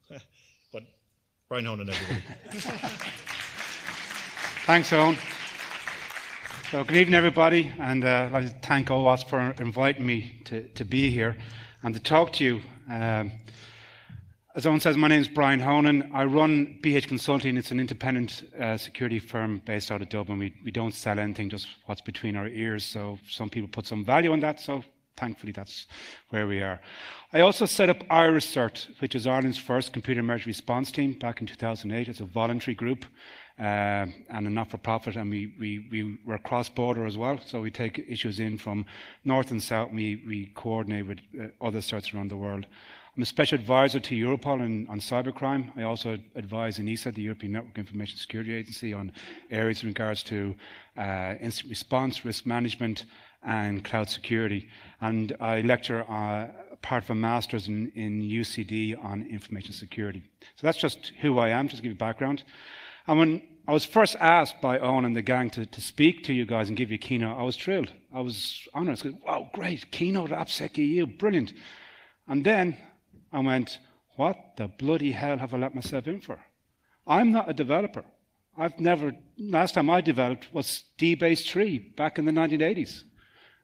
But Brian Honan, everybody. Thanks, Owen. So good evening, everybody, and I'd like to thank OWASP for inviting me to be here and to talk to you. As Owen says, my name is Brian Honan. I run BH Consulting. It's an independent security firm based out of Dublin. We don't sell anything, just what's between our ears. So some people put some value on that. So thankfully, that's where we are. I also set up IRIS-CERT, which is Ireland's first computer emergency response team back in 2008. It's a voluntary group and a not-for-profit, and we're cross-border as well. So we take issues in from north and south, and we coordinate with other CERTs around the world. I'm a special advisor to Europol on cybercrime. I also advise ENISA, the European Network Information Security Agency, on areas in regards to instant response, risk management, and cloud security. And I lecture part of a master's in UCD on information security. So that's just who I am, just to give you background. And when I was first asked by Owen and the gang to speak to you guys and give you a keynote, I was thrilled. I was honored. I said, wow, great, keynote at AppSecEU, brilliant. And then I went, what the bloody hell have I let myself in for? I'm not a developer. Last time I developed was DBase 3 back in the 1980s.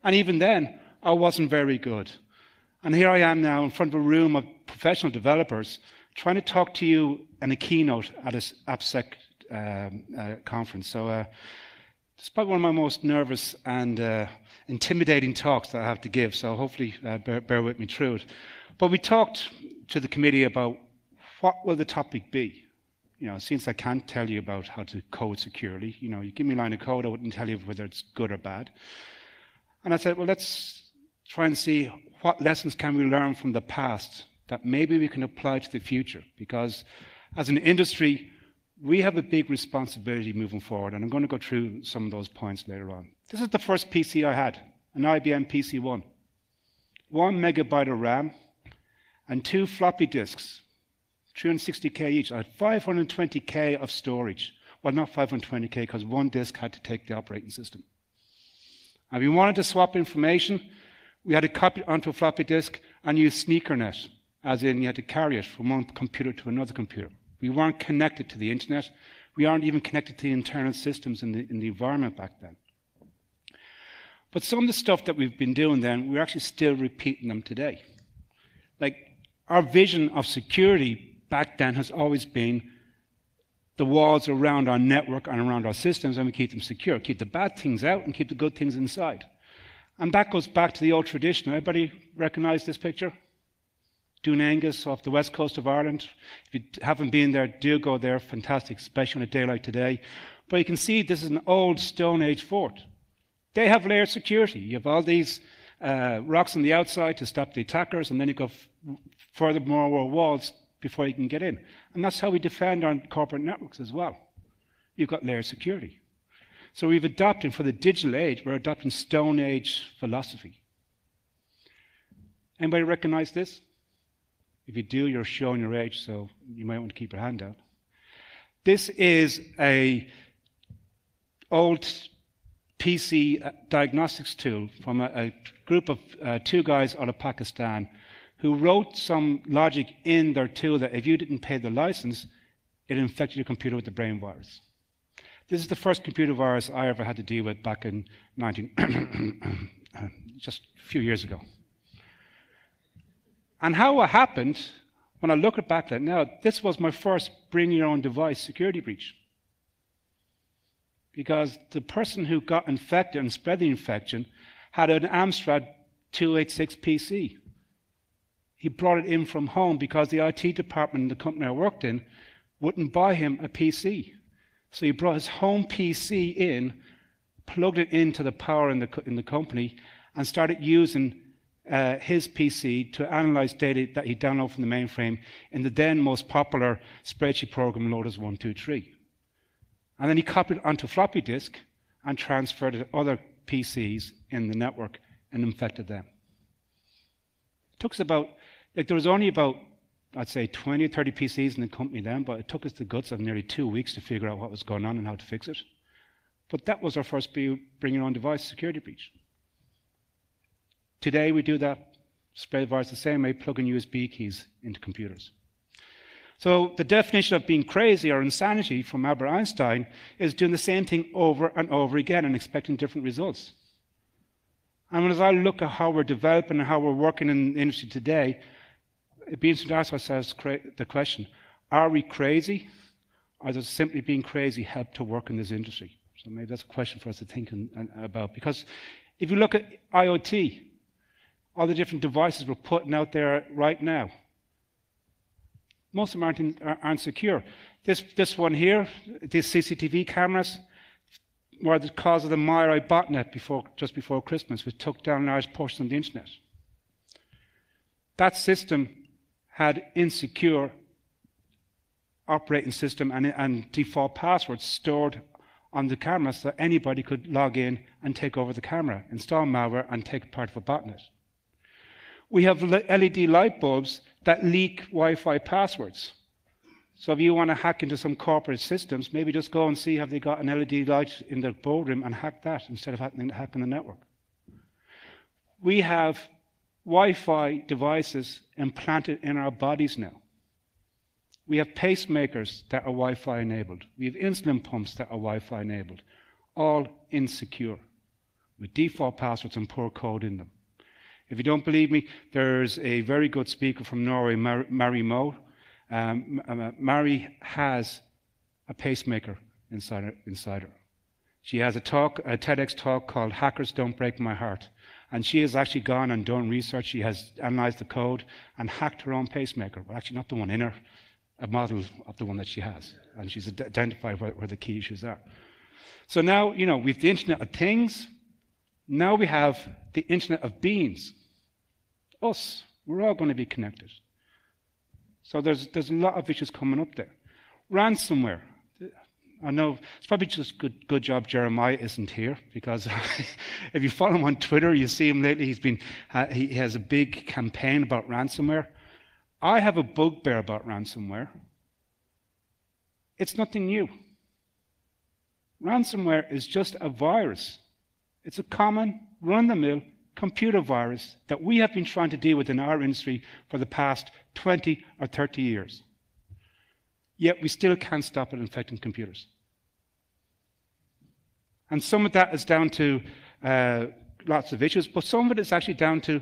And even then, I wasn't very good. And here I am now in front of a room of professional developers trying to talk to you in a keynote at an AppSec conference. So it's probably one of my most nervous and intimidating talks that I have to give. So hopefully bear with me through it. But we talked to the committee about what will the topic be. You know, since I can't tell you about how to code securely, you know, you give me a line of code, I wouldn't tell you whether it's good or bad. And I said, well, let's try and see what lessons can we learn from the past that maybe we can apply to the future. Because as an industry, we have a big responsibility moving forward. And I'm going to go through some of those points later on. This is the first PC I had, an IBM PC-1. 1 megabyte of RAM and 2 floppy disks, 360K each. I had 520K of storage. Well, not 520K, because one disk had to take the operating system. And if we wanted to swap information, we had to copy it onto a floppy disk and use SneakerNet, as in you had to carry it from one computer to another computer. We weren't connected to the internet. We aren't even connected to the internal systems in the environment back then. But some of the stuff that we've been doing then, we're actually still repeating them today. Like, our vision of security back then has always been the walls around our network and around our systems, and we keep them secure, keep the bad things out and keep the good things inside. And that goes back to the old tradition. Everybody recognize this picture? Dún Aengus off the west coast of Ireland. If you haven't been there, do go there. Fantastic, especially on a day like today. But you can see this is an old Stone Age fort. They have layered security. You have all these rocks on the outside to stop the attackers, and then you go further more walls before you can get in. And that's how we defend our corporate networks as well. You've got layered security. So we've adopted, for the digital age, we're adopting Stone Age philosophy. Anybody recognize this? If you do, you're showing your age, so you might want to keep your hand out. This is an old PC diagnostics tool from a group of 2 guys out of Pakistan who wrote some logic in their tool that if you didn't pay the license, it infected your computer with the brain virus. This is the first computer virus I ever had to deal with back in just a few years ago. And how it happened, when I look back at it now, this was my first bring your own device security breach. Because the person who got infected and spread the infection had an Amstrad 286 PC. He brought it in from home because the IT department in the company I worked in wouldn't buy him a PC. So he brought his home PC in, plugged it into the power in the company, and started using his PC to analyze data that he downloaded from the mainframe in the then most popular spreadsheet program, Lotus 123. And then he copied it onto floppy disk and transferred it to other PCs in the network and infected them. It took us about, there was only about, I'd say 20 or 30 PCs in the company then, but it took us the guts of nearly 2 weeks to figure out what was going on and how to fix it. But that was our first bring your own device security breach. Today we do that, spread the virus the same way, plug in USB keys into computers. So the definition of being crazy or insanity from Albert Einstein is doing the same thing over and over again and expecting different results. And as I look at how we're developing and how we're working in the industry today, it begins to ask ourselves the question, are we crazy? Or does simply being crazy help to work in this industry? So maybe that's a question for us to think about. Because if you look at IoT, all the different devices we're putting out there right now, most of them aren't secure. This one here, these CCTV cameras, were the cause of the Mirai botnet just before Christmas, which took down large portions of the internet. That system had insecure operating system and default passwords stored on the camera so that anybody could log in and take over the camera, install malware, and take part of a botnet. We have LED light bulbs that leak Wi-Fi passwords. So if you want to hack into some corporate systems, maybe just go and see have they got an LED light in their boardroom and hack that instead of hacking the network. We have Wi-Fi devices implanted in our bodies now. We have pacemakers that are Wi-Fi enabled. We have insulin pumps that are Wi-Fi enabled, all insecure, with default passwords and poor code in them. If you don't believe me, there's a very good speaker from Norway, Mary Moe. Mary has a pacemaker inside her. She has a TEDx talk called Hackers Don't Break My Heart. And she has actually gone and done research. She has analyzed the code and hacked her own pacemaker. Well, actually not the one in her, a model of the one that she has. And she's identified where the key issues are. So now, we've the Internet of Things. Now we have the Internet of Beings. Us. We're all going to be connected. So there's a lot of issues coming up there. Ransomware. I know it's probably just good job Jeremiah isn't here, because if you follow him on Twitter, you see him lately. He has a big campaign about ransomware. I have a bugbear about ransomware. It's nothing new. Ransomware is just a virus. It's a common, run-of-the-mill computer virus that we have been trying to deal with in our industry for the past 20 or 30 years. Yet we still can't stop it infecting computers. And some of that is down to lots of issues, but some of it is actually down to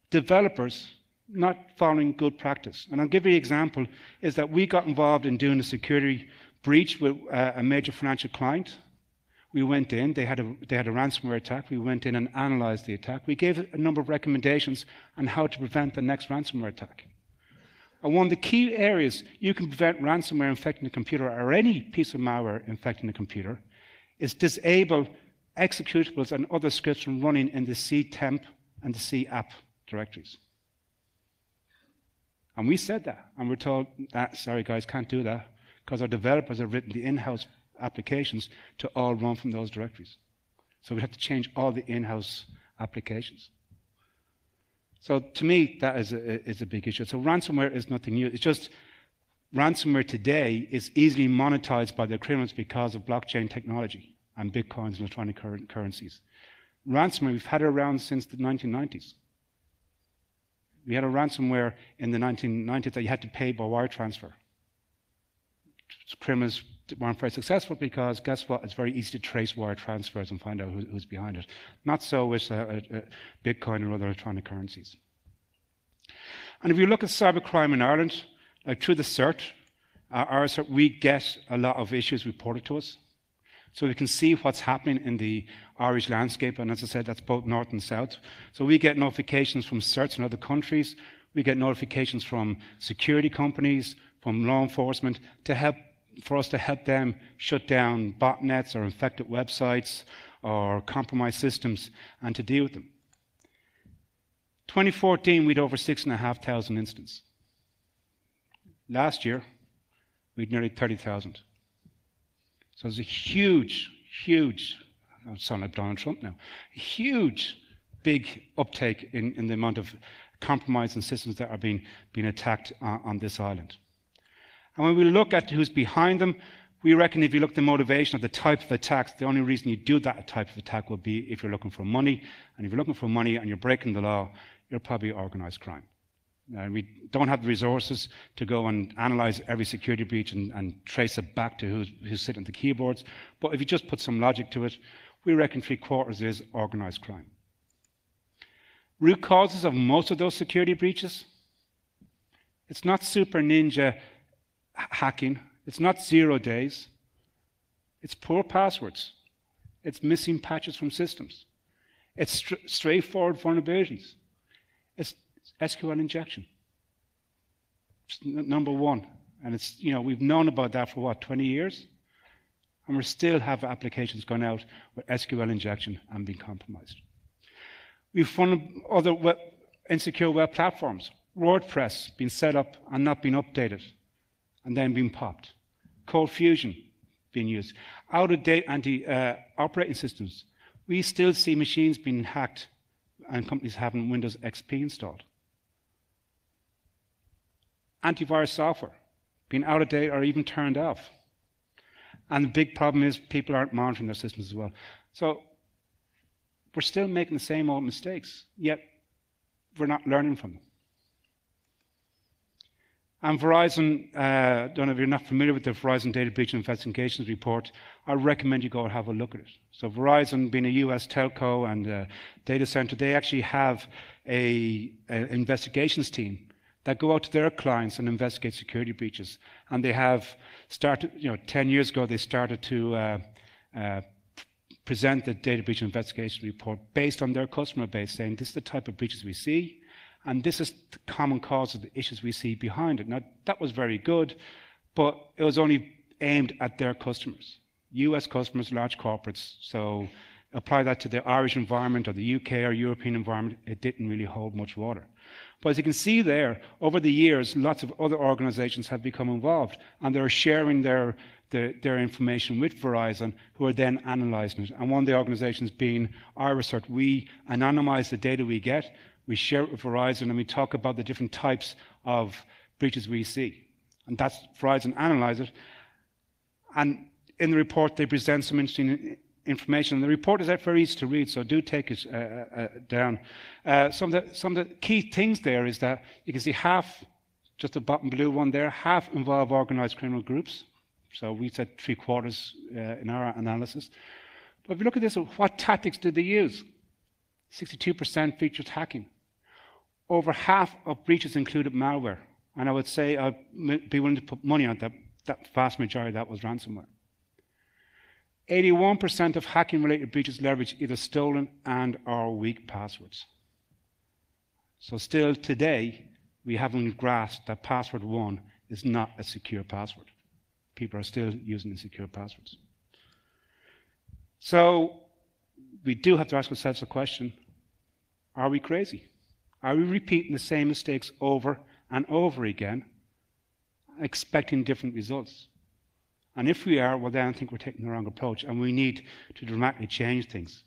developers not following good practice. And I'll give you an example, is that we got involved in doing a security breach with a major financial client. We went in, they had a ransomware attack. We went in and analyzed the attack. We gave a number of recommendations on how to prevent the next ransomware attack. And one of the key areas you can prevent ransomware infecting the computer, or any piece of malware infecting the computer, is disable executables and other scripts from running in the C temp and the C app directories. And we said that, and we're told, sorry guys, can't do that, because our developers have written the in-house applications to all run from those directories. So we have to change all the in-house applications. So to me, that is a big issue. So ransomware is nothing new. It's just ransomware today is easily monetized by the criminals because of blockchain technology and bitcoins and electronic currencies. Ransomware, we've had it around since the 1990s. We had a ransomware in the 1990s that you had to pay by wire transfer. Criminals weren't very successful because, guess what, it's very easy to trace wire transfers and find out who's behind it. Not so with Bitcoin or other electronic currencies. And if you look at cybercrime in Ireland, like through the CERT, our CERT, we get a lot of issues reported to us. So we can see what's happening in the Irish landscape, and as I said, that's both north and south. So we get notifications from CERTs in other countries. We get notifications from security companies, from law enforcement, for us to help them shut down botnets or infected websites or compromised systems and to deal with them. 2014, we had over 6,500 incidents. Last year, we had nearly 30,000. So there's a huge, I sound like Donald Trump now, a huge, big uptake in the amount of compromised systems that are being attacked on this island. And when we look at who's behind them, we reckon if you look at the motivation of the type of attacks, the only reason you do that type of attack will be if you're looking for money. And if you're looking for money and you're breaking the law, you're probably organized crime. We don't have the resources to go and analyze every security breach and trace it back to who's sitting at the keyboards. But if you just put some logic to it, we reckon 3/4 is organized crime. Root causes of most of those security breaches, it's not super ninja hacking, it's not 0 days, it's poor passwords, it's missing patches from systems, it's straightforward vulnerabilities, it's SQL injection. It's number one. And it's, we've known about that for what, 20 years? And we still have applications going out with SQL injection and being compromised. We've found other insecure web platforms. WordPress being set up and not being updated and then being popped. Cold Fusion being used. Out-of-date operating systems. We still see machines being hacked and companies having Windows XP installed. Antivirus software being out of date or even turned off. And the big problem is people aren't monitoring their systems as well. So we're still making the same old mistakes, yet we're not learning from them. And Verizon, don't know if you're not familiar with the Verizon Data Breach Investigations Report, I recommend you go and have a look at it. So Verizon, being a US telco and data center, they actually have an investigations team that go out to their clients and investigate security breaches. And they have started, 10 years ago, they started to present the Data Breach Investigation Report based on their customer base, saying this is the type of breaches we see, and this is the common cause of the issues we see behind it. Now, that was very good, but it was only aimed at their customers, US customers, large corporates. So apply that to the Irish environment or the UK or European environment, it didn't really hold much water. But as you can see there, over the years, lots of other organizations have become involved, and they're sharing their information with Verizon, who are then analyzing it. And one of the organizations being IRISCERT, we anonymize the data we get, we share it with Verizon, and we talk about the different types of breaches we see. And that's Verizon analyze it. And in the report, they present some interesting information. And the report is very easy to read, so do take it down. Some of the key things there is that you can see half, just the bottom blue one there, half involve organized criminal groups. So we said 3/4 in our analysis. But if you look at this, what tactics did they use? 62% featured hacking. Over half of breaches included malware. And I would say I'd be willing to put money on that vast majority of that was ransomware. 81% of hacking-related breaches leverage either stolen and/or weak passwords. So still today, we haven't grasped that password 1 is not a secure password. People are still using insecure passwords. So we do have to ask ourselves the question, are we crazy? Are we repeating the same mistakes over and over again, expecting different results? And if we are, well, then I think we're taking the wrong approach, and we need to dramatically change things.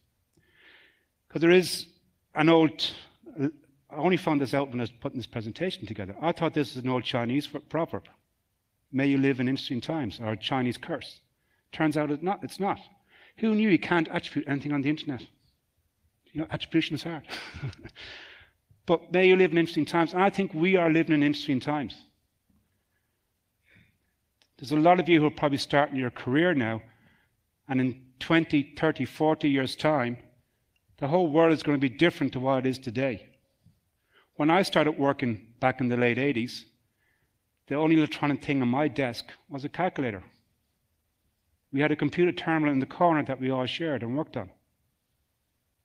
Because there is an old, I only found this out when I was putting this presentation together. I thought this was an old Chinese proverb. May you live in interesting times, or a Chinese curse. Turns out it's not. Who knew you can't attribute anything on the internet? Attribution is hard. But may you live in interesting times. And I think we are living in interesting times. There's a lot of you who are probably starting your career now, and in 20, 30, 40 years' time, the whole world is going to be different to what it is today. When I started working back in the late 80s, the only electronic thing on my desk was a calculator. We had a computer terminal in the corner that we all shared and worked on.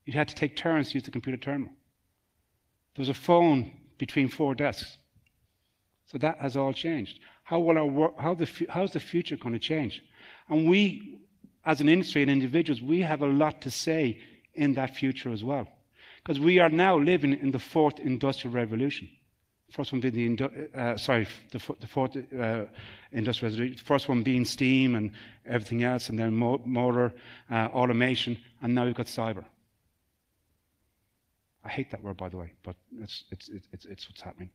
You had to take turns to use the computer terminal. There was a phone between 4 desks. So that has all changed. How's the future going to change? And we, as an industry and individuals, we have a lot to say in that future as well. Because we are now living in the 4th industrial revolution. First one being the fourth industrial revolution. The first one being steam and everything else, and then motor, automation, and now we've got cyber. I hate that word, by the way, but it's what's happening.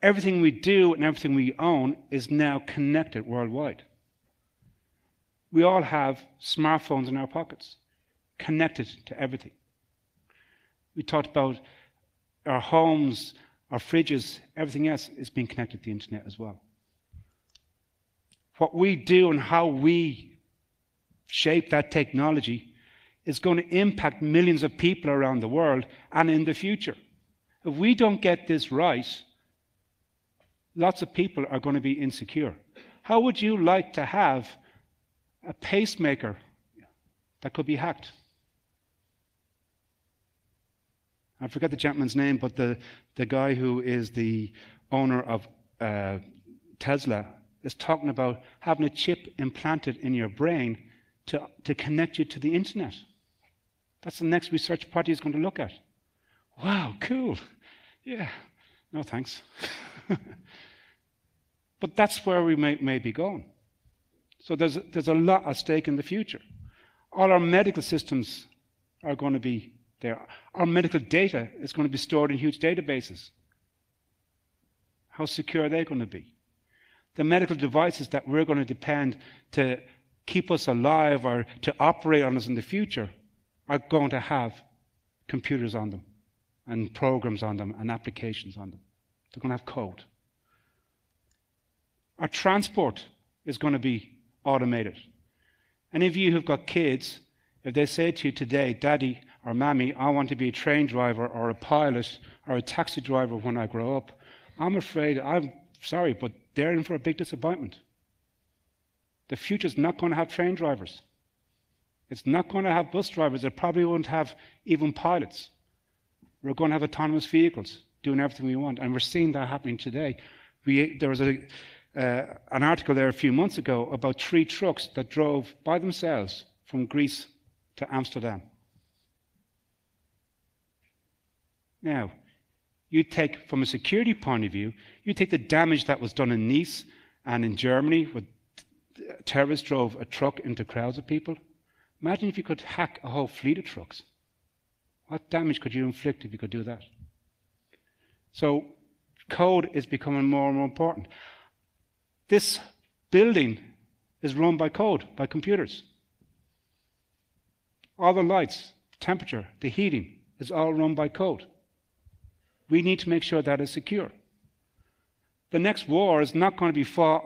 Everything we do and everything we own is now connected worldwide. We all have smartphones in our pockets, connected to everything. We talked about our homes our fridges, everything else is being connected to the internet as well. What we do and how we shape that technology is going to impact millions of people around the world and in the future. If we don't get this right, lots of people are going to be insecure. How would you like to have a pacemaker that could be hacked? I forget the gentleman's name, but the guy who is the owner of Tesla is talking about having a chip implanted in your brain to connect you to the internet. That's the next research party is going to look at. Wow, cool. Yeah. No, thanks. But that's where we may be going. So there's a lot at stake in the future. All our medical systems are going to be there. Our medical data is going to be stored in huge databases. How secure are they going to be? The medical devices that we're going to depend to keep us alive or to operate on us in the future are going to have computers on them and programs on them and applications on them. They're going to have code. Our transport is going to be automated. Any of you who've got kids, if they say to you today, Daddy or Mammy, I want to be a train driver or a pilot or a taxi driver when I grow up, I'm afraid, I'm sorry, but they're in for a big disappointment. The future's not going to have train drivers. It's not going to have bus drivers. It probably won't have even pilots. We're going to have autonomous vehicles doing everything we want, and we're seeing that happening today. There was an article there a few months ago about 3 trucks that drove by themselves from Greece to Amsterdam. Now, you take, from a security point of view, you take the damage that was done in Nice and in Germany, where terrorists drove a truck into crowds of people. Imagine if you could hack a whole fleet of trucks. What damage could you inflict if you could do that? So code is becoming more and more important. This building is run by code, by computers. All the lights, temperature, the heating is all run by code. We need to make sure that is secure. The next war is not going to be fought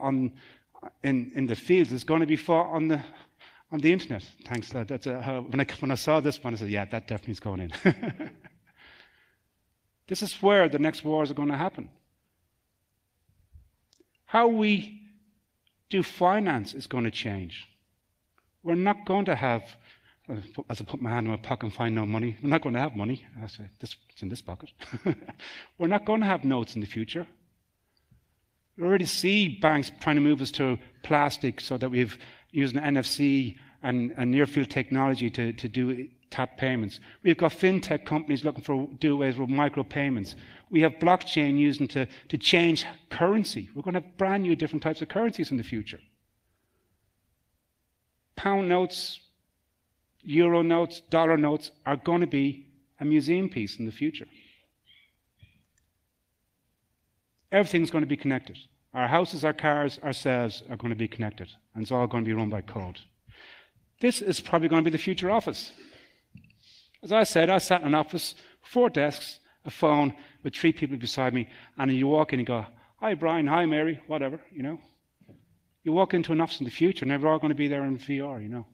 in the fields. It's going to be fought on the internet. Thanks. That's when I saw this one, I said, yeah, that definitely is going in. This is where the next wars are going to happen. How we do finance is going to change. We're not going to have, as I put my hand in my pocket and find no money, we're not going to have money. I say, it's in this pocket. We're not going to have notes in the future. We already see banks trying to move us to plastic so that we've used an NFC and near-field technology to do tap payments. We've got fintech companies looking for do ways with micropayments. We have blockchain using to change currency. We're going to have brand new different types of currencies in the future. Pound notes, euro notes, dollar notes are going to be a museum piece in the future. Everything's going to be connected. Our houses, our cars, ourselves are going to be connected, and it's all going to be run by code. This is probably going to be the future office. As I said, I sat in an office, 4 desks, a phone, with 3 people beside me, and you walk in and go, hi Brian, hi Mary, whatever, you know. You walk into an office in the future, and they're all going to be there in VR, you know.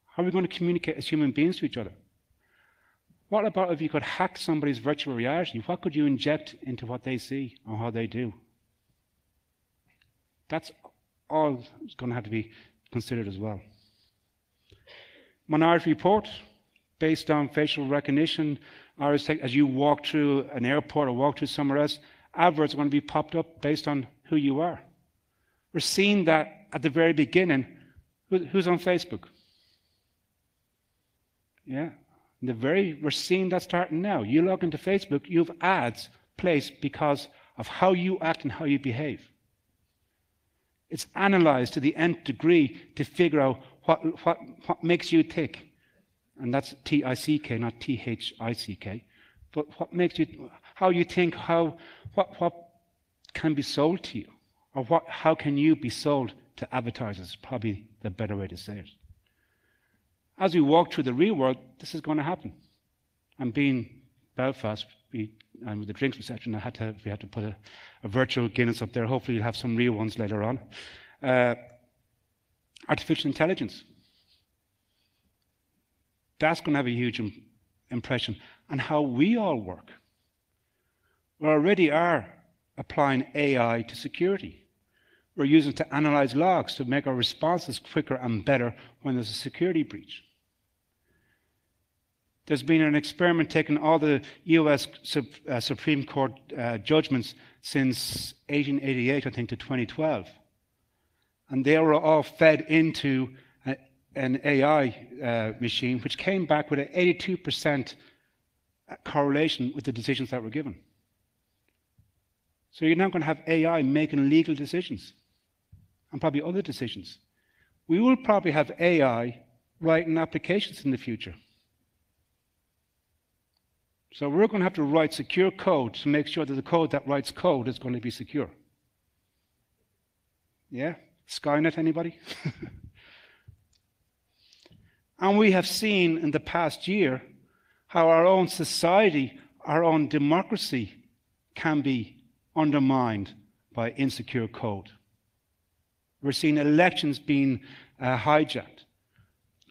How are we going to communicate as human beings to each other? What about if you could hack somebody's virtual reality? What could you inject into what they see or how they do? That's all going to have to be considered as well. Minority Report, based on facial recognition, as you walk through an airport or walk through somewhere else, adverts are going to be popped up based on who you are. We're seeing that at the very beginning. Who's on Facebook? Yeah. We're seeing that starting now. You log into Facebook, you have ads placed because of how you act and how you behave. It's analyzed to the nth degree to figure out what makes you tick. And that's T-I-C-K, not T-H-I-C-K. But what makes you, how you think, what can be sold to you? Or how can you be sold to advertisers, probably the better way to say it. As we walk through the real world, this is going to happen. And being Belfast, we and with the drinks reception, we had to put a virtual Guinness up there. Hopefully you'll have some real ones later on. Artificial intelligence. That's going to have a huge impression on how we all work. We already are applying AI to security. We're using it to analyze logs to make our responses quicker and better when there's a security breach. There's been an experiment taking all the US Supreme Court judgments since 1888, I think, to 2012. And they were all fed into an AI machine, which came back with an 82% correlation with the decisions that were given. So you're now going to have AI making legal decisions and probably other decisions. We will probably have AI writing applications in the future. So we're going to have to write secure code to make sure that the code that writes code is going to be secure. Yeah? Skynet, anybody? And we have seen in the past year how our own society, our own democracy can be undermined by insecure code. We're seeing elections being hijacked.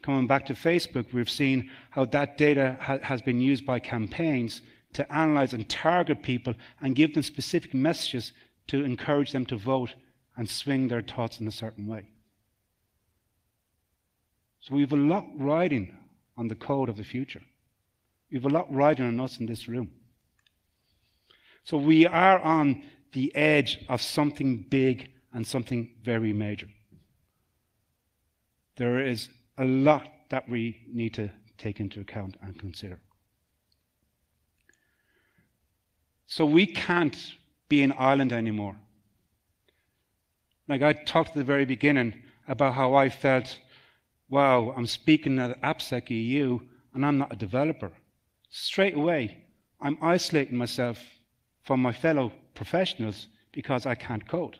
Coming back to Facebook, we've seen how that data has been used by campaigns to analyze and target people and give them specific messages to encourage them to vote and swing their thoughts in a certain way. So we have a lot riding on the code of the future. We have a lot riding on us in this room. So we are on the edge of something big and something very major. There is a lot that we need to take into account and consider. So we can't be an island anymore. Like I talked at the very beginning about how I felt, wow, I'm speaking at AppSecEU and I'm not a developer. Straight away, I'm isolating myself from my fellow professionals because I can't code.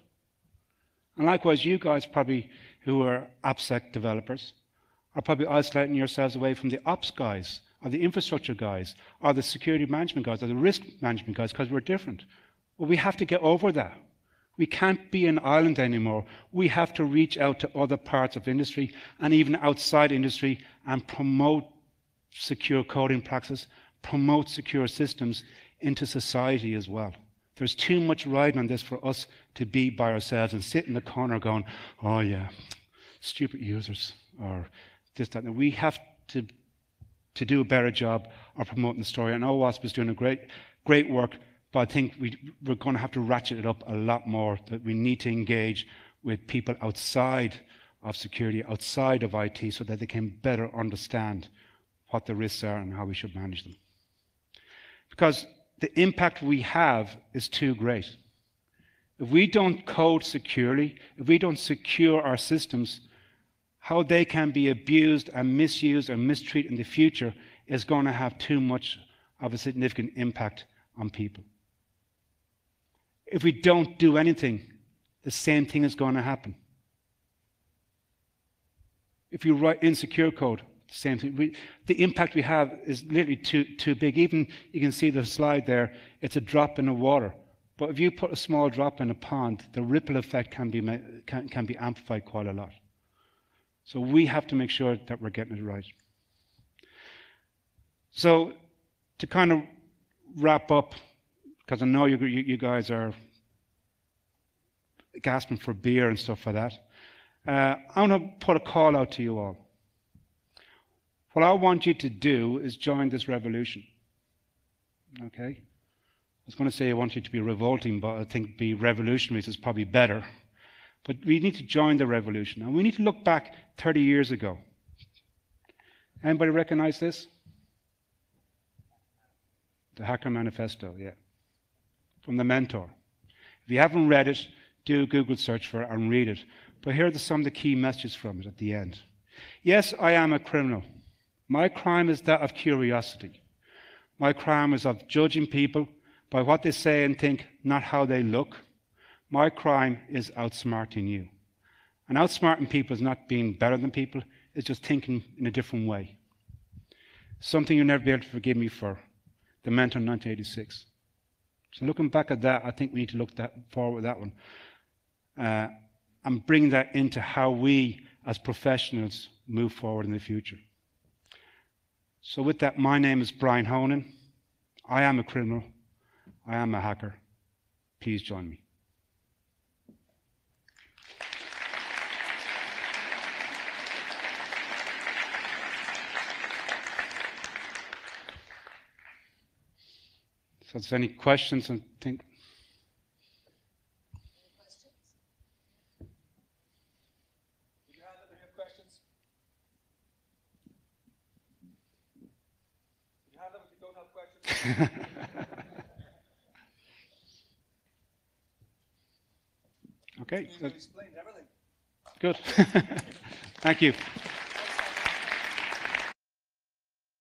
And likewise, you guys probably who are AppSec developers are probably isolating yourselves away from the ops guys, or the infrastructure guys, or the security management guys, or the risk management guys, because we're different. Well, we have to get over that. We can't be an island anymore. We have to reach out to other parts of industry and even outside industry and promote secure coding practices, promote secure systems into society as well. There's too much riding on this for us to be by ourselves and sit in the corner going, oh yeah, stupid users, or this, that. And we have to do a better job of promoting the story. And OWASP is doing a great work, but I think we're going to have to ratchet it up a lot more, that we need to engage with people outside of security, outside of IT, so that they can better understand what the risks are and how we should manage them. Because the impact we have is too great. If we don't code securely, if we don't secure our systems, how they can be abused and misused and mistreated in the future is going to have too much of a significant impact on people. If we don't do anything, the same thing is going to happen. If you write insecure code, the same thing. The impact we have is literally too big. Even you can see the slide there, it's a drop in the water. But if you put a small drop in a pond, the ripple effect can be amplified quite a lot. So we have to make sure that we're getting it right. So to kind of wrap up, because I know you guys are gasping for beer and stuff like that, I'm going to put a call out to you all. What I want you to do is join this revolution. Okay? I was going to say I want you to be revolting, but I think be revolutionaries is probably better. But we need to join the revolution. And we need to look back 30 years ago. Anybody recognize this? The Hacker Manifesto, yeah. From the mentor. If you haven't read it, do a Google search for it and read it. But here are some of the key messages from it at the end. Yes, I am a criminal. My crime is that of curiosity. My crime is of judging people by what they say and think, not how they look. My crime is outsmarting you. And outsmarting people is not being better than people, it's just thinking in a different way. Something you'll never be able to forgive me for. The mentor in 1986. So looking back at that, I think we need to look forward with that one. And bring that into how we as professionals move forward in the future. So with that, my name is Brian Honan. I am a criminal. I am a hacker. Please join me. So if there's any questions, I think. Okay. You've explained everything. Good. Thank you.